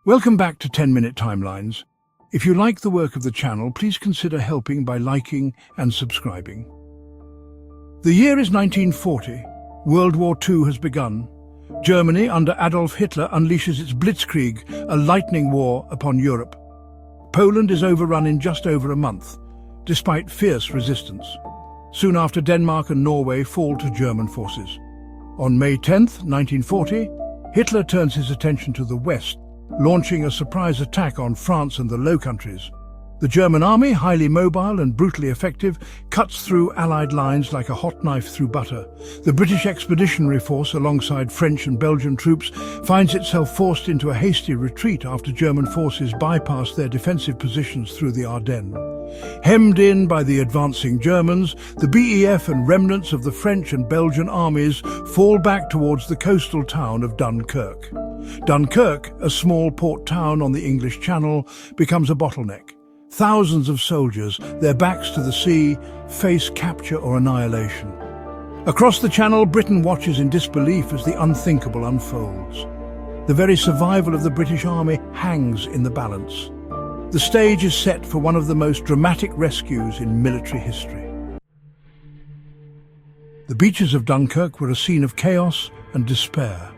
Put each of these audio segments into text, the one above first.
Welcome back to 10-Minute Timelines. If you like the work of the channel, please consider helping by liking and subscribing. The year is 1940. World War II has begun. Germany, under Adolf Hitler, unleashes its Blitzkrieg, a lightning war upon Europe. Poland is overrun in just over a month, despite fierce resistance. Soon after, Denmark and Norway fall to German forces. On May 10th, 1940, Hitler turns his attention to the west, launching a surprise attack on France and the Low Countries. The German army, highly mobile and brutally effective, cuts through Allied lines like a hot knife through butter. The British Expeditionary Force, alongside French and Belgian troops, finds itself forced into a hasty retreat after German forces bypass their defensive positions through the Ardennes. Hemmed in by the advancing Germans, the BEF and remnants of the French and Belgian armies fall back towards the coastal town of Dunkirk. Dunkirk, a small port town on the English Channel, becomes a bottleneck. Thousands of soldiers, their backs to the sea, face capture or annihilation. Across the Channel, Britain watches in disbelief as the unthinkable unfolds. The very survival of the British Army hangs in the balance. The stage is set for one of the most dramatic rescues in military history. The beaches of Dunkirk were a scene of chaos and despair.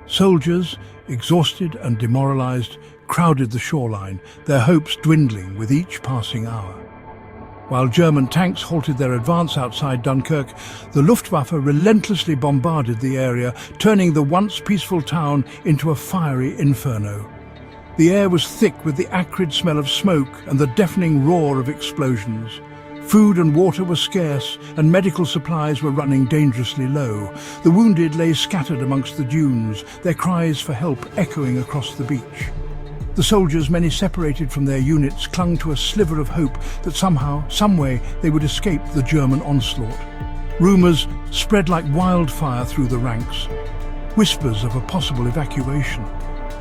Soldiers, exhausted and demoralized, crowded the shoreline, their hopes dwindling with each passing hour. While German tanks halted their advance outside Dunkirk, the Luftwaffe relentlessly bombarded the area, turning the once peaceful town into a fiery inferno. The air was thick with the acrid smell of smoke and the deafening roar of explosions. Food and water were scarce, and medical supplies were running dangerously low. The wounded lay scattered amongst the dunes, their cries for help echoing across the beach. The soldiers, many separated from their units, clung to a sliver of hope that somehow, someway, they would escape the German onslaught. Rumours spread like wildfire through the ranks. Whispers of a possible evacuation.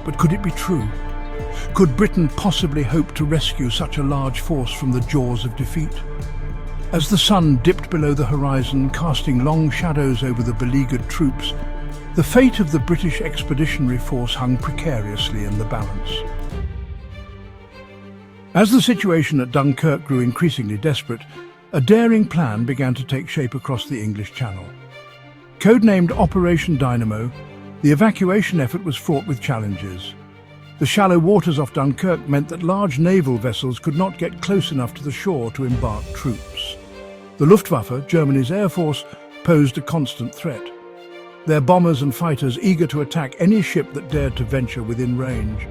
But could it be true? Could Britain possibly hope to rescue such a large force from the jaws of defeat? As the sun dipped below the horizon, casting long shadows over the beleaguered troops, the fate of the British Expeditionary Force hung precariously in the balance. As the situation at Dunkirk grew increasingly desperate, a daring plan began to take shape across the English Channel. Codenamed Operation Dynamo, the evacuation effort was fraught with challenges. The shallow waters off Dunkirk meant that large naval vessels could not get close enough to the shore to embark troops. The Luftwaffe, Germany's air force, posed a constant threat. Their bombers and fighters eager to attack any ship that dared to venture within range.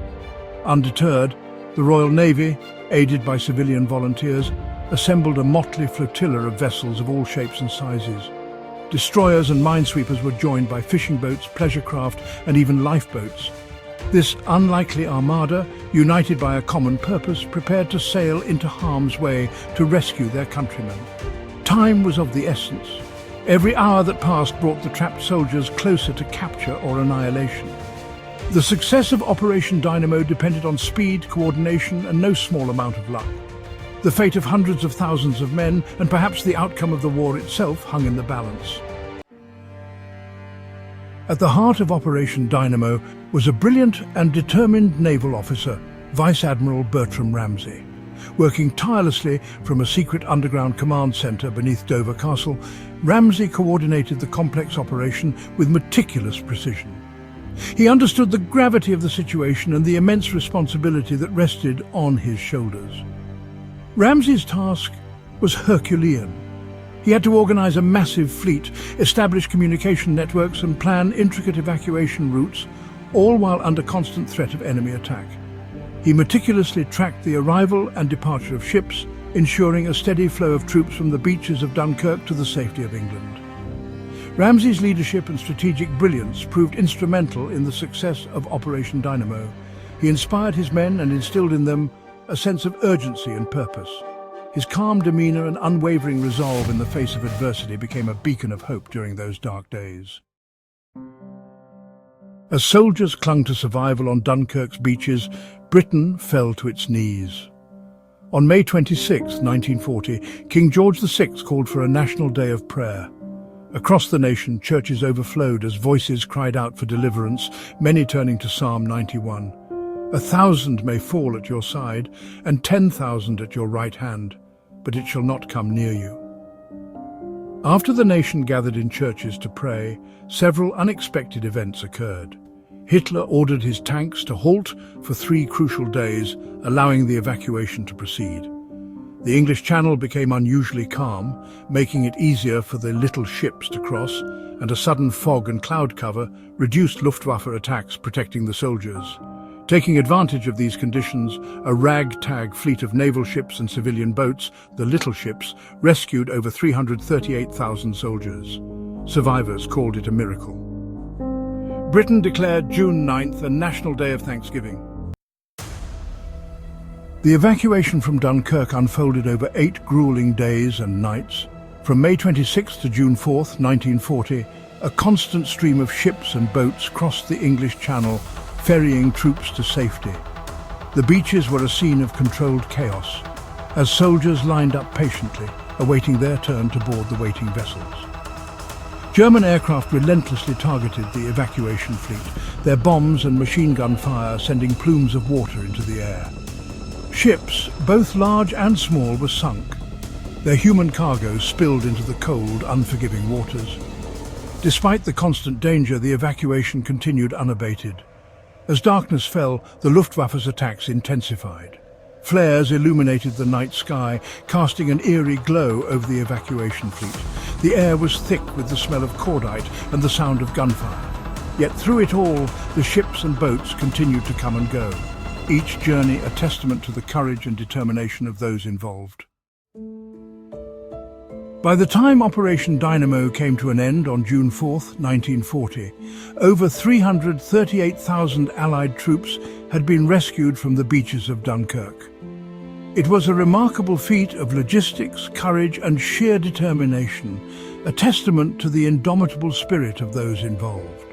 Undeterred, the Royal Navy, aided by civilian volunteers, assembled a motley flotilla of vessels of all shapes and sizes. Destroyers and minesweepers were joined by fishing boats, pleasure craft, and even lifeboats. This unlikely armada, united by a common purpose, prepared to sail into harm's way to rescue their countrymen. Time was of the essence. Every hour that passed brought the trapped soldiers closer to capture or annihilation. The success of Operation Dynamo depended on speed, coordination, and no small amount of luck. The fate of hundreds of thousands of men, and perhaps the outcome of the war itself, hung in the balance. At the heart of Operation Dynamo was a brilliant and determined naval officer, Vice-Admiral Bertram Ramsay. Working tirelessly from a secret underground command centre beneath Dover Castle, Ramsay coordinated the complex operation with meticulous precision. He understood the gravity of the situation and the immense responsibility that rested on his shoulders. Ramsay's task was Herculean. He had to organize a massive fleet, establish communication networks, and plan intricate evacuation routes, all while under constant threat of enemy attack. He meticulously tracked the arrival and departure of ships, ensuring a steady flow of troops from the beaches of Dunkirk to the safety of England. Ramsay's leadership and strategic brilliance proved instrumental in the success of Operation Dynamo. He inspired his men and instilled in them a sense of urgency and purpose. His calm demeanor and unwavering resolve in the face of adversity became a beacon of hope during those dark days. As soldiers clung to survival on Dunkirk's beaches, Britain fell to its knees. On May 26, 1940, King George VI called for a national day of prayer. Across the nation, churches overflowed as voices cried out for deliverance, many turning to Psalm 91. 1,000 may fall at your side, and 10,000 at your right hand, but it shall not come near you." After the nation gathered in churches to pray, several unexpected events occurred. Hitler ordered his tanks to halt for 3 crucial days, allowing the evacuation to proceed. The English Channel became unusually calm, making it easier for the little ships to cross, and a sudden fog and cloud cover reduced Luftwaffe attacks, protecting the soldiers. Taking advantage of these conditions, a ragtag fleet of naval ships and civilian boats, the little ships, rescued over 338,000 soldiers. Survivors called it a miracle. Britain declared June 9th a national day of thanksgiving. The evacuation from Dunkirk unfolded over 8 grueling days and nights. From May 26 to June 4th, 1940, a constant stream of ships and boats crossed the English Channel, ferrying troops to safety. The beaches were a scene of controlled chaos, as soldiers lined up patiently, awaiting their turn to board the waiting vessels. German aircraft relentlessly targeted the evacuation fleet, their bombs and machine gun fire sending plumes of water into the air. Ships, both large and small, were sunk. Their human cargo spilled into the cold, unforgiving waters. Despite the constant danger, the evacuation continued unabated. As darkness fell, the Luftwaffe's attacks intensified. Flares illuminated the night sky, casting an eerie glow over the evacuation fleet. The air was thick with the smell of cordite and the sound of gunfire. Yet through it all, the ships and boats continued to come and go, each journey a testament to the courage and determination of those involved. By the time Operation Dynamo came to an end on June 4, 1940, over 338,000 Allied troops had been rescued from the beaches of Dunkirk. It was a remarkable feat of logistics, courage and sheer determination, a testament to the indomitable spirit of those involved.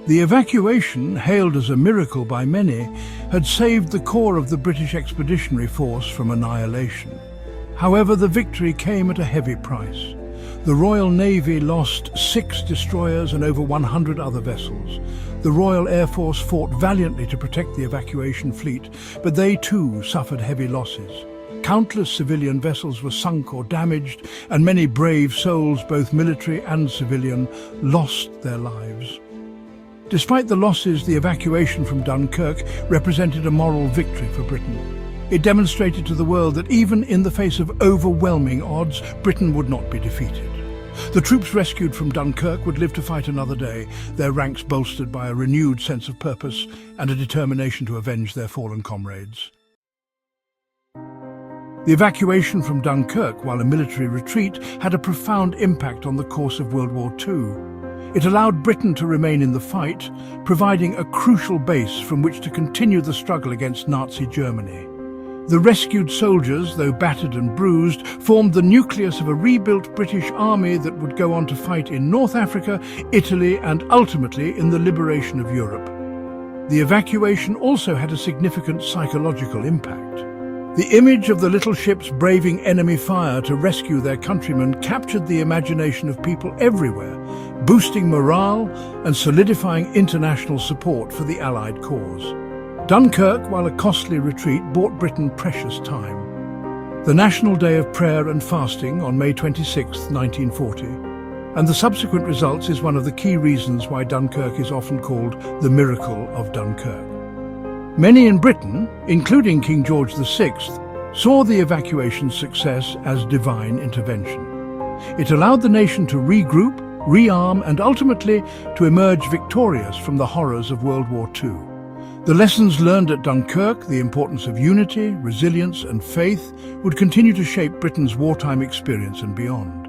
The evacuation, hailed as a miracle by many, had saved the core of the British Expeditionary Force from annihilation. However, the victory came at a heavy price. The Royal Navy lost 6 destroyers and over 100 other vessels. The Royal Air Force fought valiantly to protect the evacuation fleet, but they too suffered heavy losses. Countless civilian vessels were sunk or damaged, and many brave souls, both military and civilian, lost their lives. Despite the losses, the evacuation from Dunkirk represented a moral victory for Britain. It demonstrated to the world that even in the face of overwhelming odds, Britain would not be defeated. The troops rescued from Dunkirk would live to fight another day, their ranks bolstered by a renewed sense of purpose and a determination to avenge their fallen comrades. The evacuation from Dunkirk, while a military retreat, had a profound impact on the course of World War II. It allowed Britain to remain in the fight, providing a crucial base from which to continue the struggle against Nazi Germany. The rescued soldiers, though battered and bruised, formed the nucleus of a rebuilt British army that would go on to fight in North Africa, Italy, and ultimately in the liberation of Europe. The evacuation also had a significant psychological impact. The image of the little ships braving enemy fire to rescue their countrymen captured the imagination of people everywhere, boosting morale and solidifying international support for the Allied cause. Dunkirk, while a costly retreat, bought Britain precious time. The National Day of Prayer and Fasting on May 26, 1940, and the subsequent results is one of the key reasons why Dunkirk is often called the Miracle of Dunkirk. Many in Britain, including King George VI, saw the evacuation's success as divine intervention. It allowed the nation to regroup, rearm, and ultimately to emerge victorious from the horrors of World War II. The lessons learned at Dunkirk, the importance of unity, resilience, and faith, would continue to shape Britain's wartime experience and beyond.